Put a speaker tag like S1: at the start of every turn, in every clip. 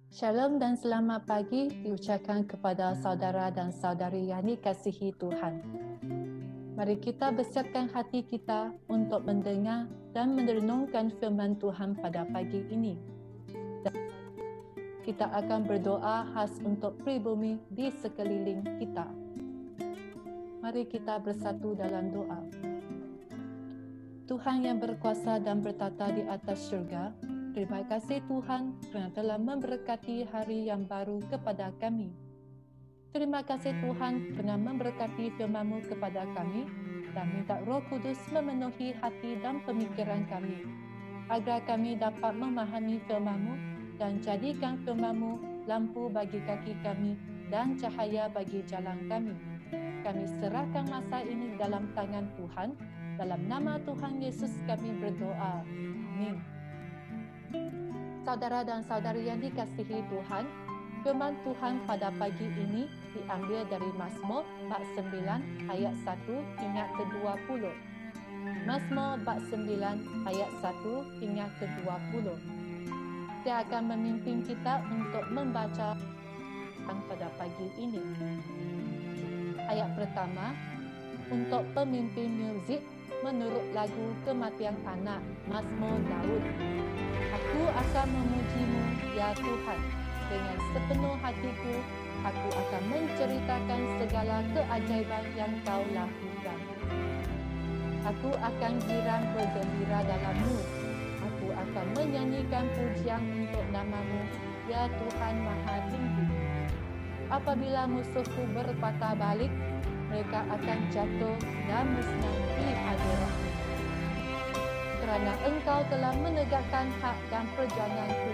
S1: Shalom dan selamat pagi diucapkan kepada saudara dan saudari yang dikasihi Tuhan. Mari kita bersiapkan hati kita untuk mendengar dan merenungkan firman Tuhan pada pagi ini. Dan kita akan berdoa khas untuk pribumi di sekeliling kita. Mari kita bersatu dalam doa. Tuhan yang berkuasa dan bertata di atas syurga, terima kasih Tuhan kerana telah memberkati hari yang baru kepada kami. Terima kasih Tuhan kerana memberkati firman-Mu kepada kami dan minta Roh Kudus memenuhi hati dan pemikiran kami, agar kami dapat memahami firman-Mu dan jadikan firman-Mu lampu bagi kaki kami dan cahaya bagi jalan kami. Kami serahkan masa ini dalam tangan Tuhan. Dalam nama Tuhan Yesus kami berdoa. Amin. Saudara dan saudari yang dikasihi Tuhan, firman Tuhan pada pagi ini diambil dari Mazmur bab 9 ayat 1 hingga ke-20. Mazmur bab 9 ayat 1 hingga ke-20. Dia akan memimpin kita untuk membaca pada pagi ini. Ayat pertama, untuk pemimpin muzik menurut lagu kematian anak, Mazmur Daud. Aku akan memuji-Mu, ya Tuhan, dengan sepenuh hatiku. Aku akan menceritakan segala keajaiban yang Kau lakukan. Aku akan girang bergembira dalam-Mu. Aku akan menyanyikan pujian untuk nama-Mu, ya Tuhan Maha Tinggi. Apabila musuhku berpatah balik, mereka akan jatuh dan musnah di hadirat-Mu. Kerana Engkau telah menegakkan hak dan perjanjian-Ku,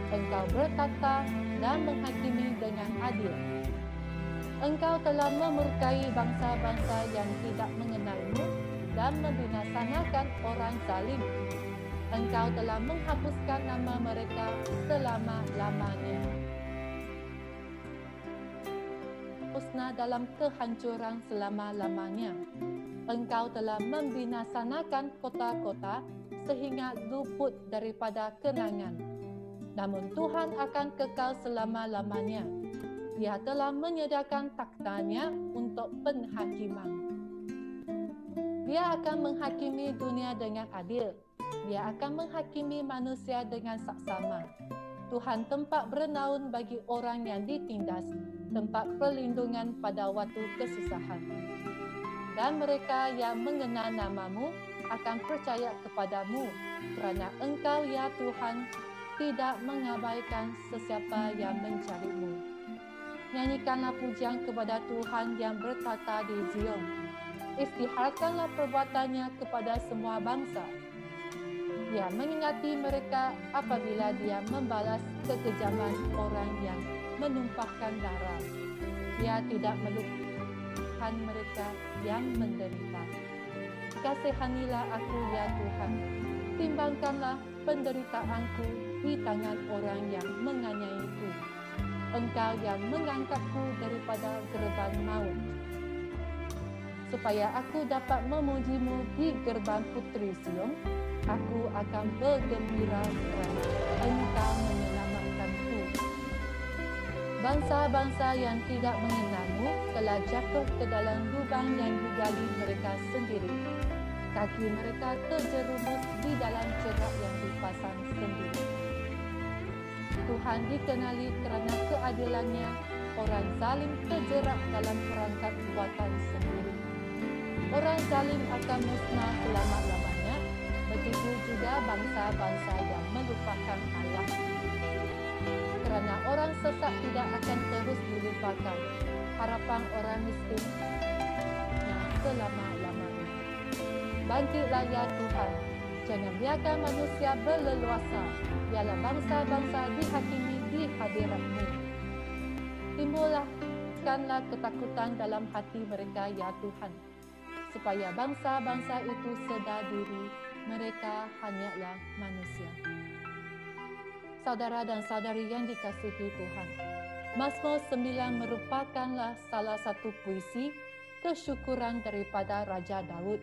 S1: Engkau bertata dan menghakimi dengan adil. Engkau telah memurkai bangsa-bangsa yang tidak mengenal-Mu dan membinasakan orang zalim. Engkau telah menghapuskan nama mereka selama-lamanya. Musnah dalam kehancuran selama-lamanya. Engkau telah membinasakan kota-kota sehingga luput daripada kenangan. Namun Tuhan akan kekal selama-lamanya. Dia telah menyediakan takhta-Nya untuk penghakiman. Dia akan menghakimi dunia dengan adil. Dia akan menghakimi manusia dengan saksama. Tuhan tempat bernaung bagi orang yang ditindas, tempat perlindungan pada waktu kesusahan. Dan mereka yang mengenal nama-Mu akan percaya kepada-Mu, kerana Engkau, ya Tuhan, tidak mengabaikan sesiapa yang mencari-Mu. Nyanyikanlah pujian kepada Tuhan yang bertata di Zion. Istiharkanlah perbuatannya kepada semua bangsa. Dia mengingati mereka apabila Dia membalas kekejaman orang yang menumpahkan darah. Dia tidak melupakan mereka yang menderita. Kasihanilah aku, ya Tuhan. Timbangkanlah penderitaanku di tangan orang yang menganiayaku. Engkau yang mengangkatku daripada gerbang maut, supaya aku dapat memuji-Mu di gerbang Puteri Sion. Aku akan bergembira kerana Engkau menyelamatkanku. Bangsa-bangsa yang tidak mengenal-Mu telah jatuh ke dalam lubang yang digali mereka sendiri. Kaki mereka terjerumus di dalam cerak yang dipasang sendiri. Tuhan dikenali kerana keadilan-Nya. Orang zalim terjerak dalam perangkap buatan sendiri. Orang zalim akan musnah selama-lamanya. Begitu juga bangsa-bangsa yang melupakan Allah. Kerana orang sesat tidak akan terus dilupakan. Harapan orang miskin selama-lamanya. Bangkitlah, ya Tuhan. Jangan biarkan manusia berleluasa. Biarlah bangsa-bangsa dihakimi di hadirat-Mu. Timbulkanlah ketakutan dalam hati mereka, ya Tuhan, supaya bangsa-bangsa itu sedar diri mereka hanyalah manusia. Saudara dan saudari yang dikasihi Tuhan, Mazmur 9 merupakanlah salah satu puisi kesyukuran daripada Raja Daud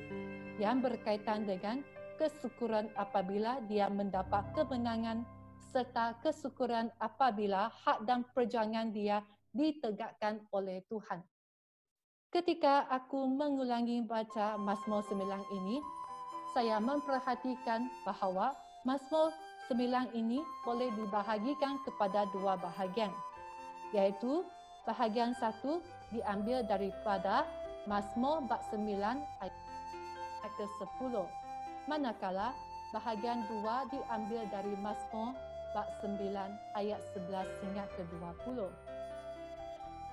S1: yang berkaitan dengan kesyukuran apabila dia mendapat kemenangan serta kesyukuran apabila hak dan perjuangan dia ditegakkan oleh Tuhan. Ketika aku mengulangi baca Mazmur 9 ini, saya memperhatikan bahawa Mazmur 9 ini boleh dibahagikan kepada dua bahagian, iaitu bahagian satu diambil daripada Mazmur bab 9 ayat ke-10, manakala bahagian dua diambil dari Mazmur bab 9 ayat 11 hingga ke-20.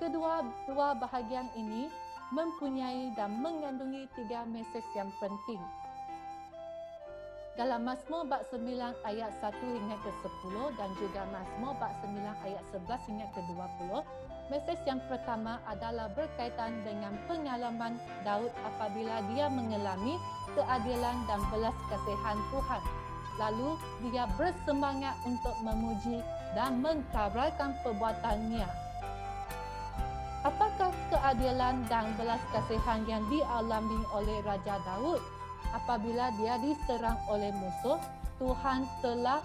S1: Kedua bahagian ini mempunyai dan mengandungi tiga mesej yang penting. Dalam Mazmur bab 9 ayat 1 hingga ke-10 dan juga Mazmur bab 9 ayat 11 hingga ke-20, mesej yang pertama adalah berkaitan dengan pengalaman Daud apabila dia mengalami keadilan dan belas kasihan Tuhan. Lalu dia bersemangat untuk memuji dan mengkabarkan perbuatannya. Apakah keadilan dan belas kasihan yang dialami oleh Raja Daud? Apabila dia diserang oleh musuh, Tuhan telah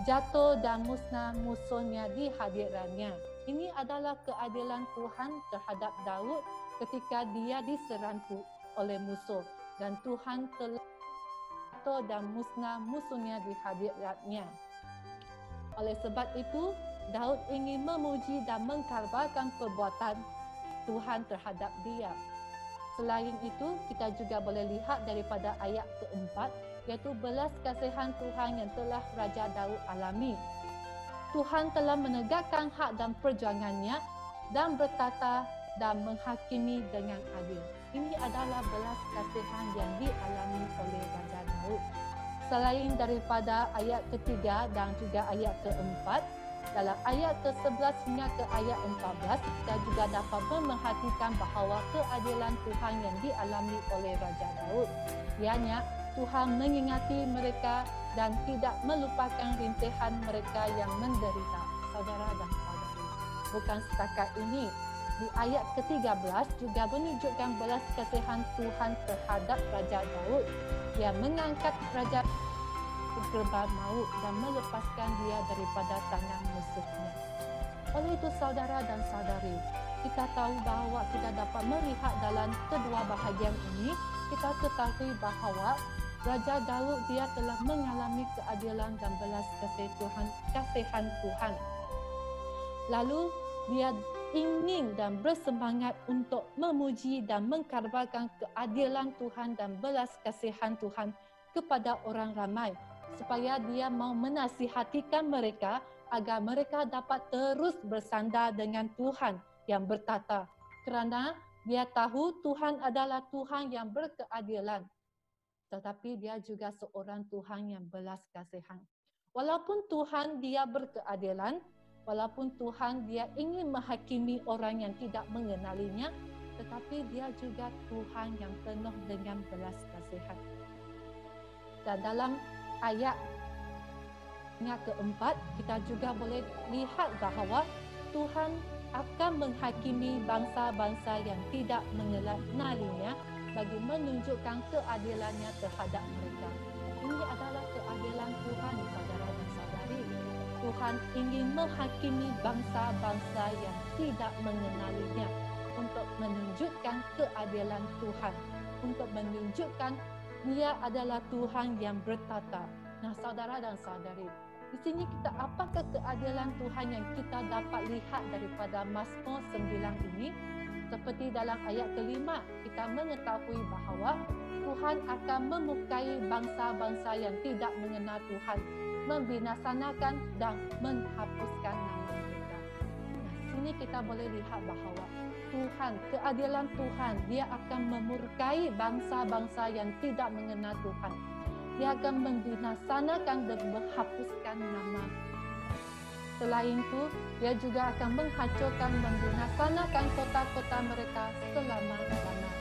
S1: jatuh dan musnah musuhnya di hadirannya. Ini adalah keadilan Tuhan terhadap Daud ketika dia diserang oleh musuh, dan Tuhan telah jatuh dan musnah musuhnya di hadiratnya. Oleh sebab itu, Daud ingin memuji dan mengkabarkan perbuatan Tuhan terhadap dia. Selain itu, kita juga boleh lihat daripada ayat keempat, iaitu belas kasihan Tuhan yang telah Raja Daud alami. Tuhan telah menegakkan hak dan perjuangannya dan bertata dan menghakimi dengan adil. Ini adalah belas kasihan yang dialami oleh Raja Daud. Selain daripada ayat ketiga dan juga ayat keempat, dalam ayat ke-11 hingga ke ayat 14, kita juga dapat memerhatikan bahawa keadilan Tuhan yang dialami oleh Raja Daud, ianya Tuhan mengingati mereka dan tidak melupakan rintihan mereka yang menderita. Saudara dan saudari, bukan setakat ini, di ayat ke-13 juga menunjukkan belas kasihan Tuhan terhadap Raja Daud. Dia mengangkat Raja gerbang maut dan melepaskan dia daripada tangan musuhnya. Oleh itu, saudara dan saudari, kita tahu bahawa kita dapat melihat dalam kedua bahagian ini, kita ketahui bahawa Raja Daud dia telah mengalami keadilan dan belas kasihan Tuhan. Lalu dia ingin dan bersemangat untuk memuji dan mengkabarkan keadilan Tuhan dan belas kasihan Tuhan kepada orang ramai, supaya dia mau menasihatikan mereka agar mereka dapat terus bersandar dengan Tuhan yang bertata, kerana dia tahu Tuhan adalah Tuhan yang berkeadilan, tetapi dia juga seorang Tuhan yang belas kasihan. Walaupun Tuhan dia berkeadilan, walaupun Tuhan dia ingin menghakimi orang yang tidak mengenalinya, tetapi dia juga Tuhan yang penuh dengan belas kasihan. Dan dalam ayat yang keempat, kita juga boleh lihat bahawa Tuhan akan menghakimi bangsa-bangsa yang tidak mengenalinya bagi menunjukkan keadilannya terhadap mereka. Ini adalah keadilan Tuhan, saudara dan saudari. Tuhan ingin menghakimi bangsa-bangsa yang tidak mengenalinya untuk menunjukkan keadilan Tuhan, untuk menunjukkan Dia adalah Tuhan yang bertata. Nah, saudara dan saudari, di sini apakah keadilan Tuhan yang kita dapat lihat daripada Mazmur 9 ini? Seperti dalam ayat kelima, kita mengetahui bahawa Tuhan akan memukai bangsa-bangsa yang tidak mengenal Tuhan, membinasanakan dan menghapuskan nama mereka. Nah, sini kita boleh lihat bahawa Tuhan, keadilan Tuhan, dia akan memurkai bangsa-bangsa yang tidak mengenal Tuhan. Dia akan membinasanakan dan menghapuskan nama. Selain itu, dia juga akan menghancurkan, membinasanakan kota-kota mereka selama-lamanya.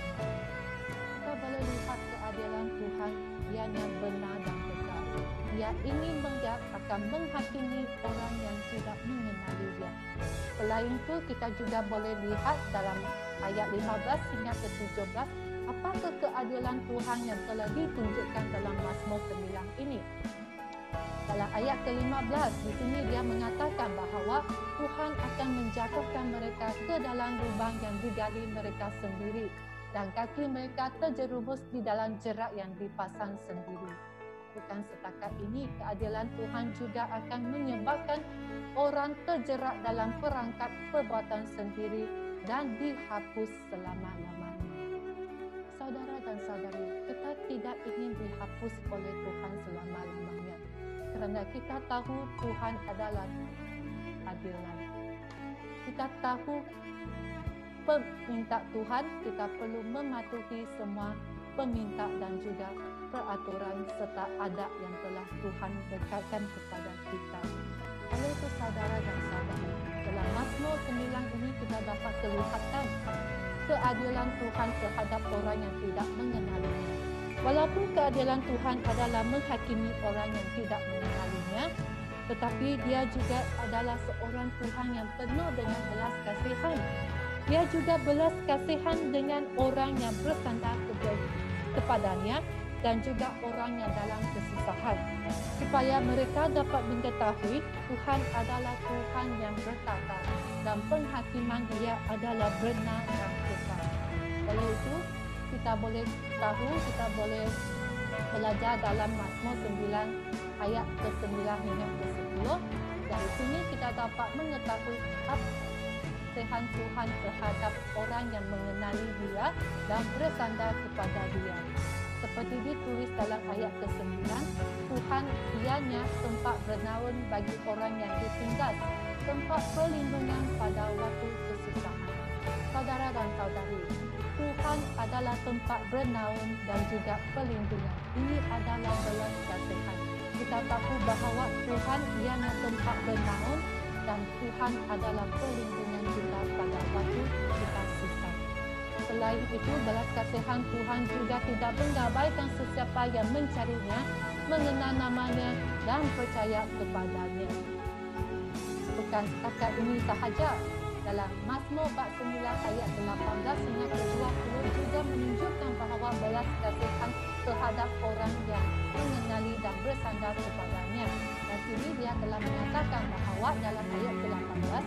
S1: Kita boleh lihat keadilan Tuhan, dia yang benar dan benar. Dia ingin akan menghakimi orang yang tidak mengenali dia. Selain itu, kita juga boleh lihat dalam ayat 15 hingga ke 17, apakah keadilan Tuhan yang telah ditunjukkan dalam Mazmur 9 ini. Dalam ayat ke-15, di sini dia mengatakan bahawa Tuhan akan menjatuhkan mereka ke dalam lubang yang digali mereka sendiri dan kaki mereka terjerumus di dalam jerat yang dipasang sendiri. Bukan setakat ini, keadilan Tuhan juga akan menyebabkan orang terjerat dalam perangkap perbuatan sendiri dan dihapus selama-lamanya. Saudara dan saudari, kita tidak ingin dihapus oleh Tuhan selama-lamanya. Kerana kita tahu Tuhan adalah adilan. Kita tahu permintaan Tuhan, kita perlu mematuhi semua permintaan dan juga peraturan serta adat yang telah Tuhan dekatkan kepada kita. Oleh itu saudara dan saudari, dalam Mazmur 9 ini kita dapat kelihatan keadilan Tuhan terhadap orang yang tidak mengenalinya. Walaupun keadilan Tuhan adalah menghakimi orang yang tidak mengenalinya, tetapi dia juga adalah seorang Tuhan yang penuh dengan belas kasihan. Dia juga belas kasihan dengan orang yang bersandar kepadanya dan juga orang yang dalam kesusahan, supaya mereka dapat mengetahui Tuhan adalah Tuhan yang bertata dan penghakiman dia adalah benar dan kekal. Oleh itu, kita boleh tahu, kita boleh belajar dalam Mazmur 9 ayat ke-9 hingga ke-10. Dari sini kita dapat mengetahui kasihan Tuhan terhadap orang yang mengenali dia dan bersandar kepada dia. Seperti ditulis dalam ayat ke-9, Tuhan ianya tempat bernaung bagi orang yang ditindas, tempat perlindungan pada waktu kesusahan. Saudara dan saudari, Tuhan adalah tempat bernaung dan juga perlindungan. Ini adalah belas kasihan. Kita tahu bahawa Tuhan ianya tempat bernaung dan Tuhan adalah perlindungan kita pada waktu kita susah. Selain itu, belas kasihan Tuhan juga tidak mengabaikan sesiapa yang mencarinya, mengenal namanya dan percaya kepadanya. Bukan setakat ini sahaja, dalam Mazmur 9 ayat 18 hingga ke-20 juga menunjukkan bahawa belas kasihan terhadap orang yang mengenali dan bersandar kepadanya. Dan sini dia telah menyatakan bahawa dalam ayat ke-18,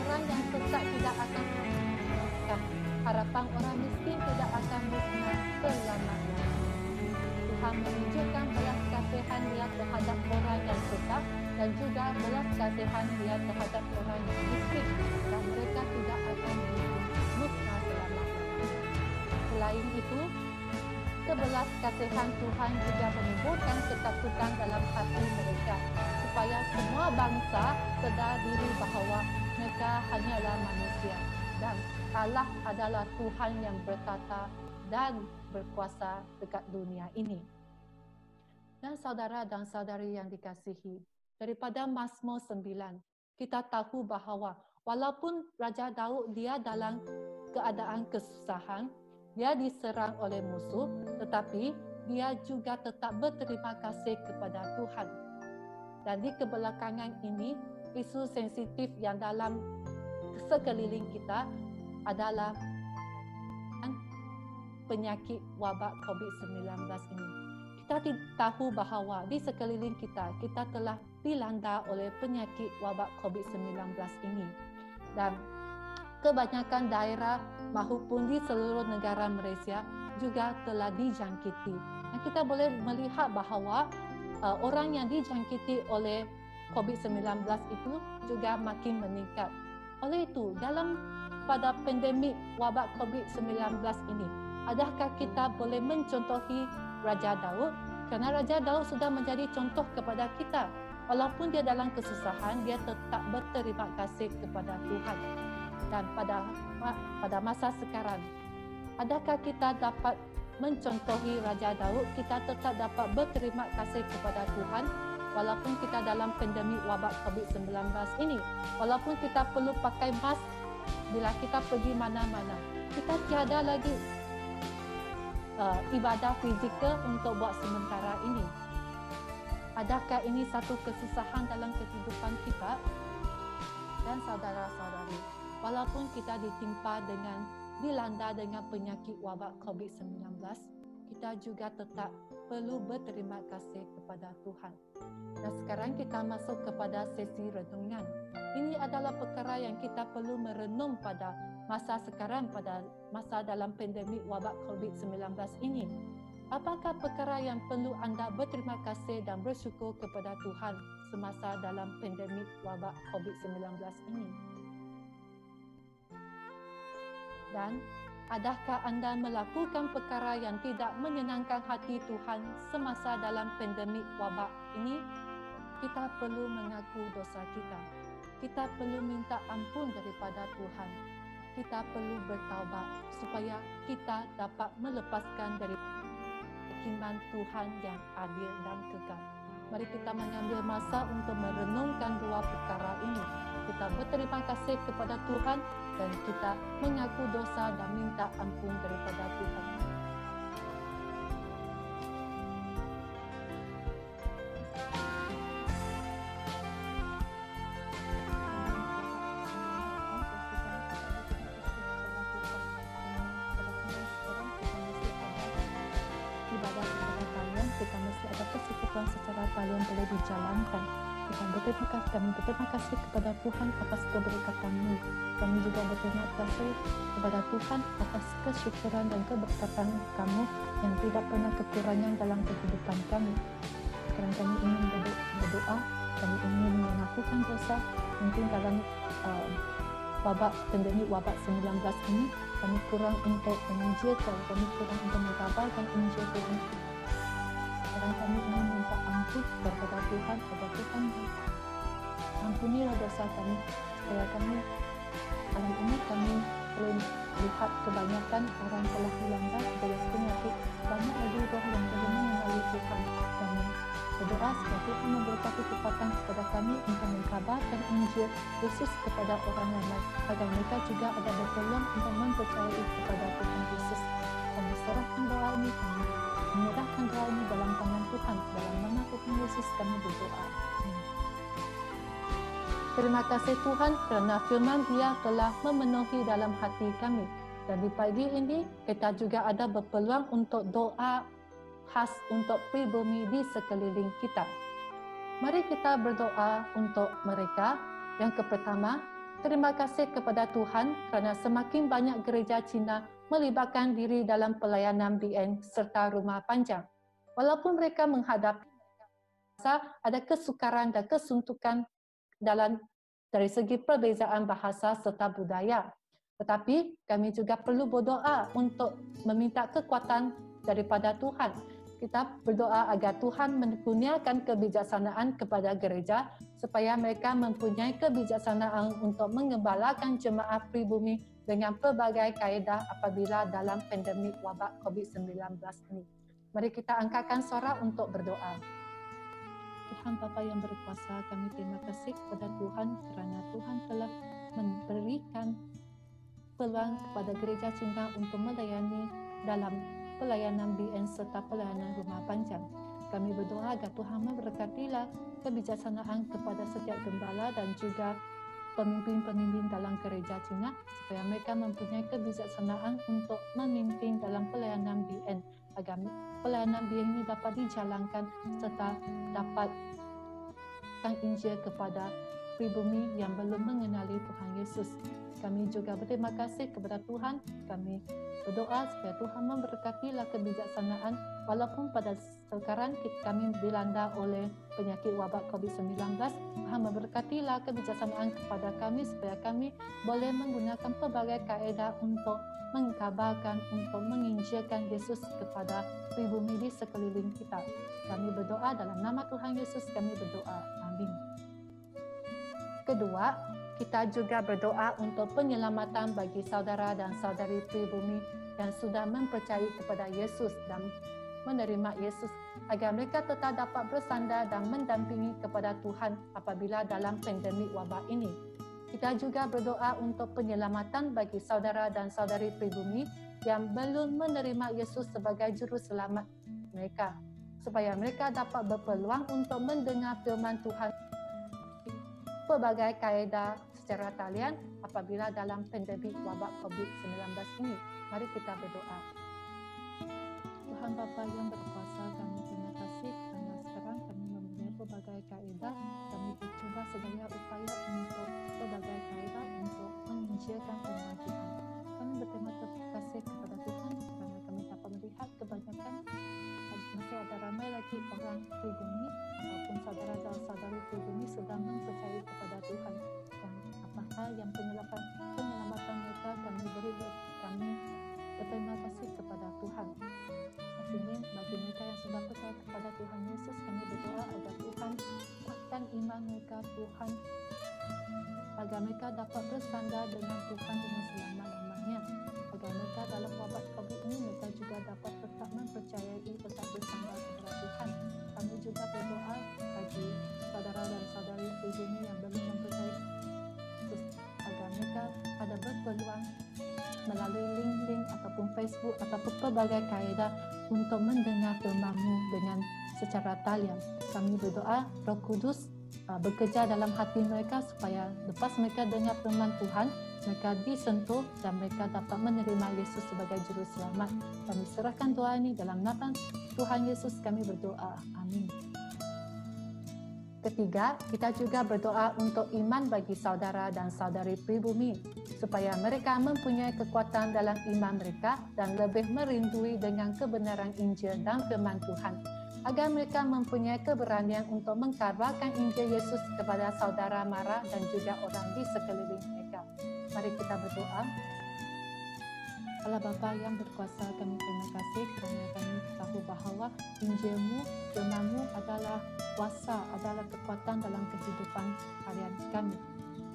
S1: orang yang sesat tidak akan musnah, harapan orang miskin tidak akan musnah selama-lamanya. Tuhan menunjukkan belas kasihan dia terhadap orang yang sesat dan juga belas kasihan dia terhadap orang yang miskin, dan mereka tidak akan musnah selama-lamanya. Selain itu, kebelas kasihan Tuhan juga menimbulkan ketakutan dalam hati mereka, supaya semua bangsa sedar diri bahawa mereka hanyalah manusia dan Allah adalah Tuhan yang bertata dan berkuasa dekat dunia ini. Dan saudara dan saudari yang dikasihi, daripada Mazmur 9, kita tahu bahawa walaupun Raja Daud dia dalam keadaan kesusahan, dia diserang oleh musuh, tetapi dia juga tetap berterima kasih kepada Tuhan. Dan di kebelakangan ini, isu sensitif yang dalam sekeliling kita adalah penyakit wabak COVID-19 ini. Kita tahu bahawa di sekeliling kita telah dilanda oleh penyakit wabak COVID-19 ini. Dan kebanyakan daerah maupun di seluruh negara Malaysia juga telah dijangkiti. Dan kita boleh melihat bahawa orang yang dijangkiti oleh COVID-19 itu juga makin meningkat. Oleh itu, pada pandemik wabak COVID-19 ini, adakah kita boleh mencontohi Raja Daud? Kerana Raja Daud sudah menjadi contoh kepada kita. Walaupun dia dalam kesusahan, dia tetap berterima kasih kepada Tuhan. Dan pada masa sekarang, adakah kita dapat mencontohi Raja Daud? Kita tetap dapat berterima kasih kepada Tuhan walaupun kita dalam pandemik wabak COVID-19 ini. Walaupun kita perlu pakai mask bila kita pergi mana-mana. Kita tiada lagi ibadah fizikal untuk buat sementara ini. Adakah ini satu kesusahan dalam kehidupan kita? Dan saudara-saudari, walaupun kita dilanda dengan penyakit wabak COVID-19, kita juga tetap perlu berterima kasih kepada Tuhan. Nah, sekarang kita masuk kepada sesi renungan. Ini adalah perkara yang kita perlu merenung pada masa sekarang, pada masa dalam pandemik wabak COVID-19 ini. Apakah perkara yang perlu anda berterima kasih dan bersyukur kepada Tuhan semasa dalam pandemik wabak COVID-19 ini? Dan adakah anda melakukan perkara yang tidak menyenangkan hati Tuhan semasa dalam pandemik wabak ini? Kita perlu mengaku dosa kita. Kita perlu minta ampun daripada Tuhan. Kita perlu bertaubat supaya kita dapat melepaskan dari firman Tuhan yang adil dan kekal. Mari kita mengambil masa untuk merenungkan dua perkara ini. Kita berterima kasih kepada Tuhan dan kita mengaku dosa dan minta ampun daripada Tuhan. Kita mesti ada persekutuan secara talian boleh dijalankan. Kita berterima kasih kepada Tuhan atas keberkatan-Mu. Kami juga berterima kasih kepada Tuhan atas kesyukuran dan keberkatan Kamu yang tidak pernah kekurangan dalam kehidupan kami. Sekarang kami ingin berdoa, kami ingin mengakukan dosa. Mungkin dalam pandemik wabak 19 ini kami kurang untuk menginjilkan, kami kurang untuk mengabarkan Injil Tuhan. Sekarang kami ingin minta ampun kepada Tuhan, kepada Tuhan. Ampunilah dosa kami, supaya kami malam ini kami boleh lihat kebanyakan orang telah dilanda oleh penyakit. Banyak lagi roh yang belum mengenali Tuhan. Kami berdoa supaya Tuhan memberkati kekuatan kepada kami untuk mengkabarkan Injil Yesus kepada orang lain, agar mereka juga ada berpeluang untuk mempercayai kepada Tuhan Yesus. Kami serahkan doa ini, kami menyerahkan doa ini dalam tangan Tuhan. Dalam nama Tuhan Yesus kami berdoa. Terima kasih Tuhan kerana firman Dia telah memenuhi dalam hati kami. Dan di pagi ini kita juga ada berpeluang untuk doa khas untuk pribumi di sekeliling kita. Mari kita berdoa untuk mereka. Yang pertama, terima kasih kepada Tuhan kerana semakin banyak gereja Cina melibatkan diri dalam pelayanan BN serta rumah panjang. Walaupun mereka menghadapi ada kesukaran dan kesuntukan dari segi perbezaan bahasa serta budaya. Tetapi kami juga perlu berdoa untuk meminta kekuatan daripada Tuhan. Kita berdoa agar Tuhan menurunkan kebijaksanaan kepada gereja supaya mereka mempunyai kebijaksanaan untuk mengembalakan jemaah pribumi dengan pelbagai kaedah apabila dalam pandemik wabak COVID-19 ini. Mari kita angkatkan suara untuk berdoa. Tuhan Bapa yang berkuasa, kami terima kasih kepada Tuhan kerana Tuhan telah memberikan peluang kepada gereja Cinta untuk melayani dalam pelayanan BN serta pelayanan rumah panjang. Kami berdoa agar Tuhan memberkatilah kebijaksanaan kepada setiap gembala dan juga pemimpin-pemimpin dalam gereja Cina supaya mereka mempunyai kebijaksanaan untuk memimpin dalam pelayanan BN agar pelayanan BN ini dapat dijalankan serta dapat Injil kepada pribumi yang belum mengenali Tuhan Yesus. Kami juga berterima kasih kepada Tuhan. Kami berdoa supaya Tuhan memberkatilah kebijaksanaan walaupun pada sekarang kami dilanda oleh penyakit wabak COVID-19. Tuhan memberkatilah kebijaksanaan kepada kami supaya kami boleh menggunakan pelbagai kaedah untuk mengkabarkan, untuk menginjilkan Yesus kepada pribumi di sekeliling kita. Kami berdoa dalam nama Tuhan Yesus, kami berdoa. Amin. Kedua, kita juga berdoa untuk penyelamatan bagi saudara dan saudari pribumi yang sudah mempercayai kepada Yesus dan menerima Yesus agar mereka tetap dapat bersandar dan mendampingi kepada Tuhan apabila dalam pandemik wabak ini. Kita juga berdoa untuk penyelamatan bagi saudara dan saudari pribumi yang belum menerima Yesus sebagai juru selamat mereka, supaya mereka dapat berpeluang untuk mendengar firman Tuhan pelbagai kaedah secara talian apabila dalam pandemik wabak COVID-19 ini. Mari kita berdoa. Tuhan Bapa yang berkuasa, kami terima kasih kerana sekarang kami mempunyai pelbagai kaedah. Kami bercuba sedaya upaya untuk pelbagai kaedah untuk menginjilkan firman Tuhan. Kami berterima kasih kepada Tuhan kerana kami dapat melihat kebanyakan masih ada ramai lagi orang pribumi ataupun saudara-saudari pribumi sedang mempercayai kepada Tuhan. Dan apakah yang penyelamatan mereka kami beri, kami berterima kasih kepada Tuhan. Sehingga bagi mereka yang sudah percaya kepada Tuhan Yesus, kami berdoa agar Tuhan kuatkan iman mereka, Tuhan, agar mereka dapat bersandar dengan Tuhan dengan selama-lamanya. Agar mereka dalam wabak COVID ini, mereka juga dapat tetap mempercayai, tetap bersandar kepada Tuhan. Kami juga berdoa bagi saudara dan saudari pribumi yang belum mempercayai Yesus, agar mereka ada berpeluang melalui link-link ataupun Facebook ataupun pelbagai kaedah untuk mendengar firman-Mu dengan secara talian. Kami berdoa Roh Kudus bekerja dalam hati mereka supaya lepas mereka dengar firman Tuhan, mereka disentuh dan mereka dapat menerima Yesus sebagai Juru Selamat. Kami serahkan doa ini dalam nama Tuhan Yesus kami berdoa. Amin. Ketiga, kita juga berdoa untuk iman bagi saudara dan saudari pribumi, supaya mereka mempunyai kekuatan dalam iman mereka dan lebih merindui dengan kebenaran Injil dan firman Tuhan, agar mereka mempunyai keberanian untuk mengkabarkan Injil Yesus kepada saudara mara dan juga orang di sekeliling mereka. Mari kita berdoa. Allah Bapa yang berkuasa, kami terima kasih kerana kami tahu bahawa Injil-Mu, firman-Mu adalah kuasa, adalah kekuatan dalam kehidupan harian kami.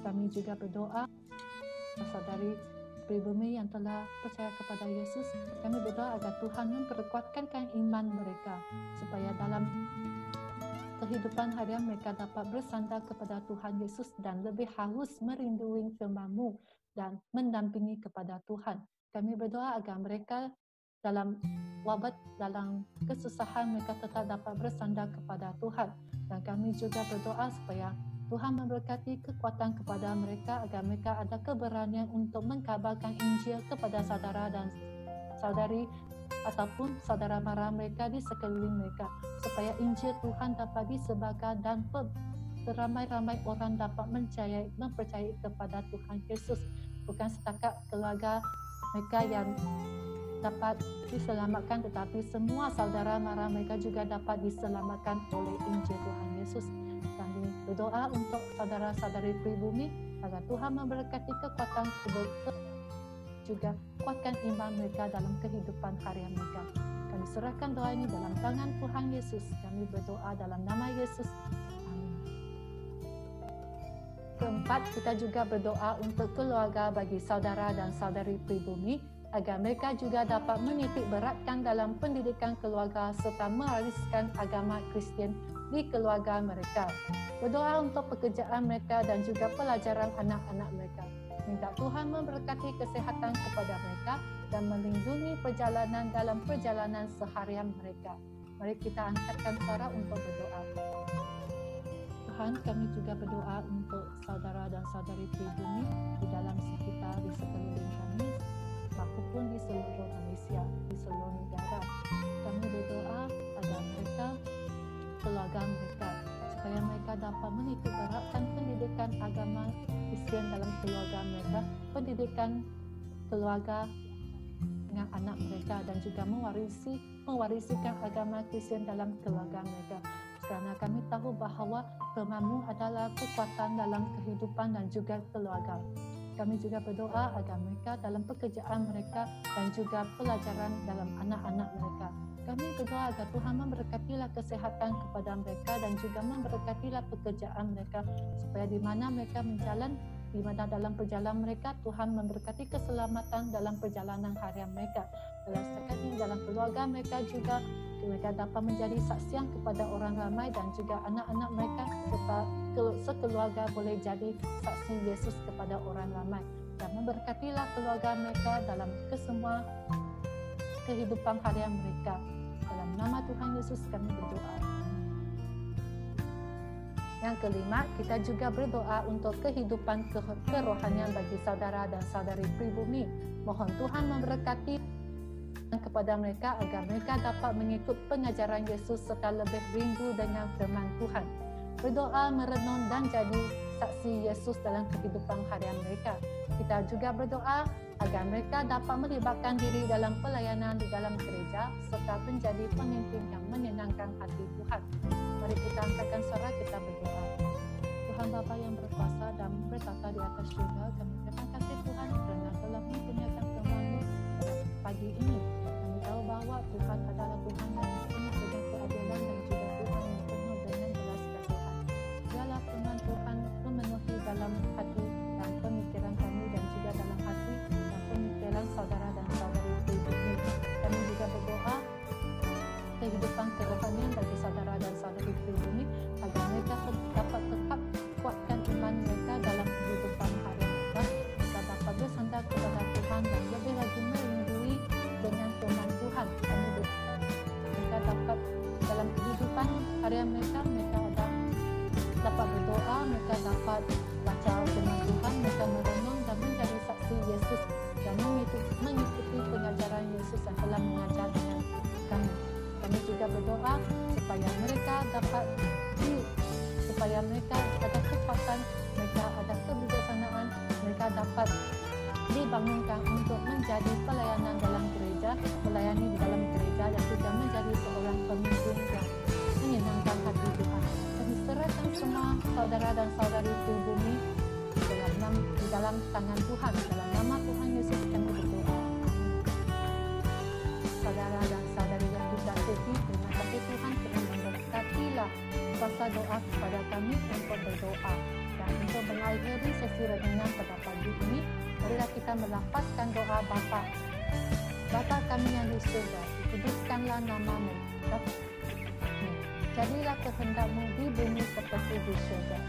S1: Kami juga berdoa saudari pribumi yang telah percaya kepada Yesus, kami berdoa agar Tuhan memperkuatkan iman mereka supaya dalam kehidupan harian mereka dapat bersandar kepada Tuhan Yesus dan lebih haus merindui firman-Mu dan mendampingi kepada Tuhan. Kami berdoa agar mereka dalam wabak, dalam kesusahan mereka tetap dapat bersandar kepada Tuhan. Dan kami juga berdoa supaya Tuhan memberkati kekuatan kepada mereka agar mereka ada keberanian untuk mengkabarkan Injil kepada saudara dan saudari ataupun saudara mara mereka di sekeliling mereka, supaya Injil Tuhan dapat disebarkan dan beramai-ramai orang dapat mempercayai kepada Tuhan Yesus. Bukan setakat keluarga mereka yang dapat diselamatkan, tetapi semua saudara mara mereka juga dapat diselamatkan oleh Injil Tuhan Yesus. Kami berdoa untuk saudara-saudari pribumi agar Tuhan memberkati kekuatan juga kuatkan iman mereka dalam kehidupan harian mereka. Kami serahkan doa ini dalam tangan Tuhan Yesus. Kami berdoa dalam nama Yesus. Amin. Keempat, kita juga berdoa untuk keluarga bagi saudara dan saudari pribumi agar mereka juga dapat menitik beratkan dalam pendidikan keluarga serta mewariskan agama Kristian di keluarga mereka. Berdoa untuk pekerjaan mereka dan juga pelajaran anak-anak mereka. Minta Tuhan memberkati kesihatan kepada mereka dan melindungi perjalanan dalam perjalanan seharian mereka. Mari kita angkatkan suara untuk berdoa. Tuhan, kami juga berdoa untuk saudara dan saudari pribumi di dalam sekitar, di sekeliling kami, maupun di seluruh Malaysia, di seluruh negara. Kami berdoa agar mereka, keluarga mereka, supaya mereka dapat menitik beratkan pendidikan agama Kristian dalam keluarga mereka, pendidikan keluarga dengan anak mereka dan juga mewarisikan agama Kristian dalam keluarga mereka. Kerana kami tahu bahawa firman-Mu adalah kekuatan dalam kehidupan dan juga keluarga. Kami juga berdoa agar mereka dalam pekerjaan mereka dan juga pelajaran dalam anak-anak mereka. Kami berdoa agar Tuhan memberkatilah kesihatan kepada mereka dan juga memberkatilah pekerjaan mereka, supaya di mana mereka menjalan, di mana dalam perjalanan mereka, Tuhan memberkati keselamatan dalam perjalanan harian mereka. Dalam sekali dalam keluarga mereka juga, mereka dapat menjadi saksian kepada orang ramai dan juga anak-anak mereka serta sekeluarga boleh jadi saksi Yesus kepada orang ramai. Dan memberkatilah keluarga mereka dalam kesemua kehidupan harian mereka. Dalam nama Tuhan Yesus kami berdoa. Yang kelima, kita juga berdoa untuk kehidupan kerohanian bagi saudara dan saudari pribumi. Mohon Tuhan memberkati kepada mereka agar mereka dapat mengikut pengajaran Yesus serta lebih rindu dengan firman Tuhan. Berdoa, merenung dan jadi saksi Yesus dalam kehidupan harian mereka. Kita juga berdoa agar mereka dapat melibatkan diri dalam pelayanan di dalam gereja serta menjadi pemimpin yang menyenangkan hati Tuhan. Mari kita angkatkan suara, kita berdoa. Tuhan Bapa yang berkuasa dan bertata di atas syurga, kami terima kasih Tuhan kerana telah menunjukkan firman-Mu pagi ini. Kami tahu bahawa Tuhan adalah Tuhan yang penuh dengan keadilan dan juga Tuhan yang penuh dengan belas kasihan. Biarlah firman Tuhan memenuhi dalam hati dan pemikiran kami dan juga dalam hati dan pemikiran saudara dan saudari pribumi. Kami juga berdoa kehidupan kerohanian bagi saudara dan saudari pribumi agar mereka dapat tetap kuatkan iman mereka dalam kehidupan harian mereka. Mereka dapat bersandar kepada Tuhan dan lebih lagi merindui dengan firman Tuhan. Mereka dapat dalam kehidupan harian mereka dapat berdoa, mereka dapat baca firman Tuhan, mereka merenung dan menjadi saksi Yesus dan mengikuti pengajaran Yesus yang telah mengajar dengan kami. Kami juga berdoa supaya mereka ada kekuatan, mereka ada kebijaksanaan, mereka dapat dibangunkan untuk menjadi pelayanan dalam gereja, melayani di dalam gereja dan juga menjadi seorang pemimpin yang menyenangkan hati Tuhan. Kami serahkan semua saudara dan saudari pribumi di dalam tangan Tuhan. Dalam nama Tuhan Yesus kami berdoa. Saudara dan saudari yang dikasihi, terima kasih Tuhan kerana memberkatilah kuasa doa kepada kami untuk berdoa. Dan untuk mengakhiri sesi renungan pada pagi ini, marilah kita melafazkan doa Bapa. Bapa kami yang di surga, dikuduskanlah nama-Mu. Jadilah kehendak-Mu di bumi seperti di surga.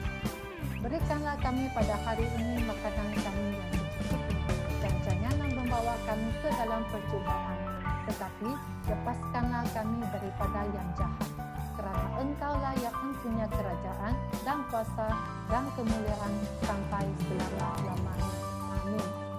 S1: Berikanlah kami pada hari ini makanan kami yang mencukupi, dan janganlah membawa kami ke dalam percobaan, tetapi lepaskanlah kami daripada yang jahat. Kerana Engkaulah yang mempunyai kerajaan dan kuasa dan kemuliaan sampai selama-lamanya. Amin.